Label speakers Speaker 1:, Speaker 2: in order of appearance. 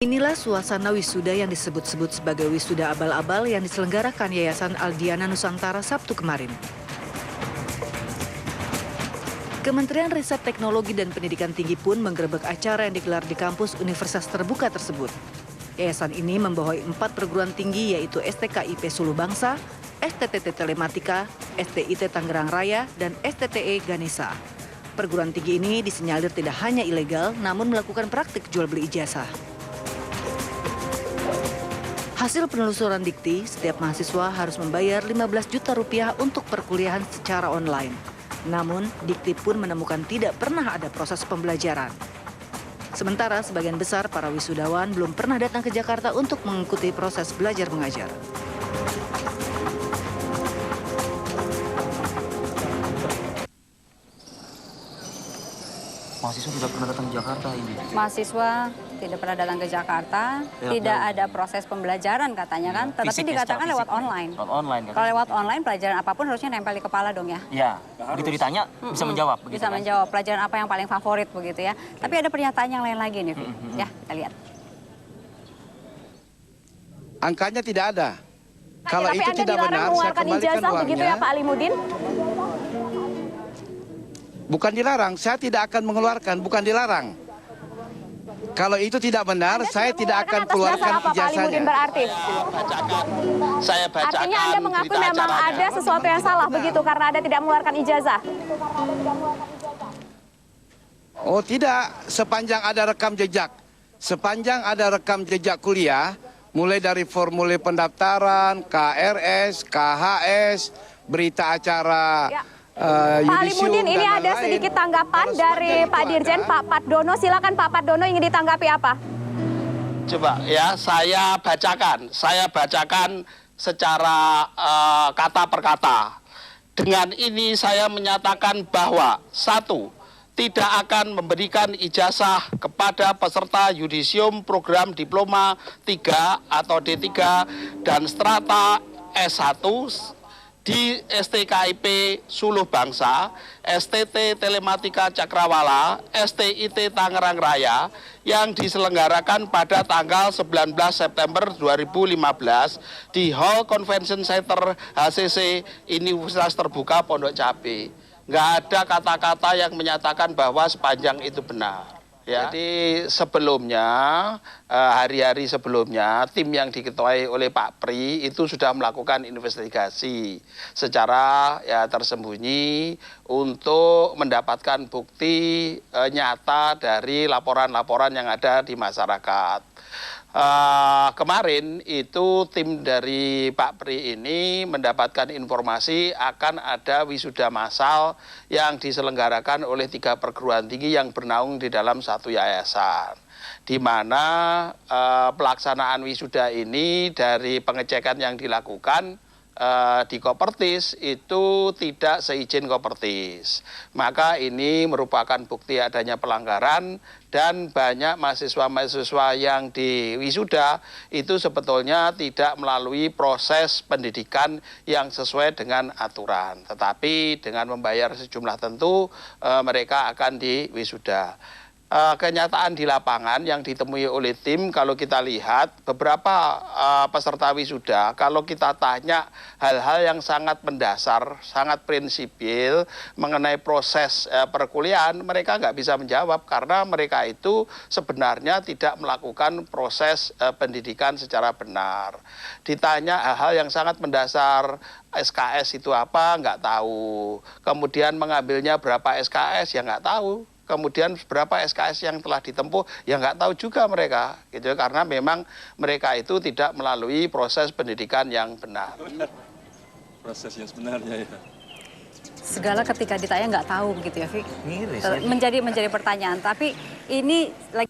Speaker 1: Inilah suasana wisuda yang disebut-sebut sebagai wisuda abal-abal yang diselenggarakan Yayasan Aldiana Nusantara Sabtu kemarin. Kementerian Riset Teknologi dan Pendidikan Tinggi pun menggerebek acara yang digelar di kampus Universitas Terbuka tersebut. Yayasan ini membawahi 4 perguruan tinggi yaitu STKIP Suluh Bangsa, STTT Telematika, STIT Tangerang Raya, dan STTE Ganesha. Perguruan tinggi ini disinyalir tidak hanya ilegal, namun melakukan praktik jual beli ijazah. Hasil penelusuran Dikti, setiap mahasiswa harus membayar 15 juta rupiah untuk perkuliahan secara online. Namun, Dikti pun menemukan tidak pernah ada proses pembelajaran. Sementara sebagian besar para wisudawan belum pernah datang ke Jakarta untuk mengikuti proses belajar mengajar.
Speaker 2: Mahasiswa tidak pernah datang ke Jakarta ini.
Speaker 3: Mahasiswa tidak pernah datang ke Jakarta, tidak ada proses pembelajaran katanya kan, tetapi dikatakan lewat online.
Speaker 2: Lewat online.
Speaker 3: Kalau lewat online, pelajaran apapun harusnya nempel di kepala dong ya?
Speaker 2: Iya, begitu ditanya bisa menjawab. Begitu,
Speaker 3: bisa menjawab, pelajaran apa yang paling favorit begitu ya. Tapi ada pernyataan yang lain lagi nih, ya kita lihat.
Speaker 4: Angkanya tidak ada. Kalau
Speaker 3: tapi
Speaker 4: itu
Speaker 3: Anda
Speaker 4: tidak
Speaker 3: dilarang
Speaker 4: benar, saya
Speaker 3: mengeluarkan
Speaker 4: kembalikan
Speaker 3: ijazah begitu ya
Speaker 4: uangnya.
Speaker 3: Pak Alimudin?
Speaker 4: Bukan dilarang, saya tidak akan mengeluarkan, bukan dilarang. Kalau itu tidak benar, saya tidak akan keluarkan
Speaker 3: Pak Alimudin
Speaker 4: ijazahnya.
Speaker 3: berarti?
Speaker 5: Saya bacakan.
Speaker 3: Artinya Anda mengakui
Speaker 5: berita
Speaker 3: memang
Speaker 5: acaranya.
Speaker 3: ada sesuatu yang salah begitu karena Anda tidak mengeluarkan ijazah?
Speaker 4: Oh tidak, sepanjang ada rekam jejak. Sepanjang ada rekam jejak kuliah, mulai dari formulir pendaftaran, KRS, KHS, berita acara...
Speaker 3: Ya. Pak Alimudin, ini ada sedikit tanggapan dari Pak Dirjen, Pak Patdono. Silakan Pak Patdono, ingin ditanggapi apa?
Speaker 5: Coba ya, saya bacakan secara kata per kata. Dengan ini saya menyatakan bahwa 1. Tidak akan memberikan ijazah kepada peserta yudisium program diploma 3 atau D3 dan strata S1 di STKIP Suluh Bangsa, STT Telematika Cakrawala, STIT Tangerang Raya yang diselenggarakan pada tanggal 19 September 2015 di Hall Convention Center HCC Universitas Terbuka Pondok Cabe. Nggak ada kata-kata yang menyatakan bahwa sepanjang itu benar. Ya. Jadi sebelumnya, hari-hari sebelumnya, tim yang diketuai oleh Pak Pri itu sudah melakukan investigasi secara ya tersembunyi untuk mendapatkan bukti nyata dari laporan-laporan yang ada di masyarakat. Kemarin itu tim dari Pak Pri ini mendapatkan informasi akan ada wisuda massal yang diselenggarakan oleh 3 perguruan tinggi yang bernaung di dalam satu yayasan, di mana pelaksanaan wisuda ini dari pengecekan yang dilakukan di Kopertis itu tidak seizin Kopertis. Maka ini merupakan bukti adanya pelanggaran dan banyak mahasiswa-mahasiswa yang di wisuda itu sebetulnya tidak melalui proses pendidikan yang sesuai dengan aturan. Tetapi dengan membayar sejumlah tentu mereka akan di wisuda. Kenyataan di lapangan yang ditemui oleh tim, kalau kita lihat beberapa peserta wisuda, kalau kita tanya hal-hal yang sangat mendasar, sangat prinsipil mengenai proses perkuliahan, mereka nggak bisa menjawab karena mereka itu sebenarnya tidak melakukan proses pendidikan secara benar. Ditanya hal-hal yang sangat mendasar, SKS itu apa, nggak tahu. Kemudian mengambilnya berapa SKS, ya nggak tahu. Kemudian berapa SKS yang telah ditempuh, ya nggak tahu juga mereka, gitu, karena memang mereka itu tidak melalui proses pendidikan yang benar.
Speaker 6: Proses yang sebenarnya ya.
Speaker 3: Segala ketika ditanya nggak tahu begitu ya, Vi?
Speaker 2: Miris.
Speaker 3: Menjadi pertanyaan. Tapi ini lagi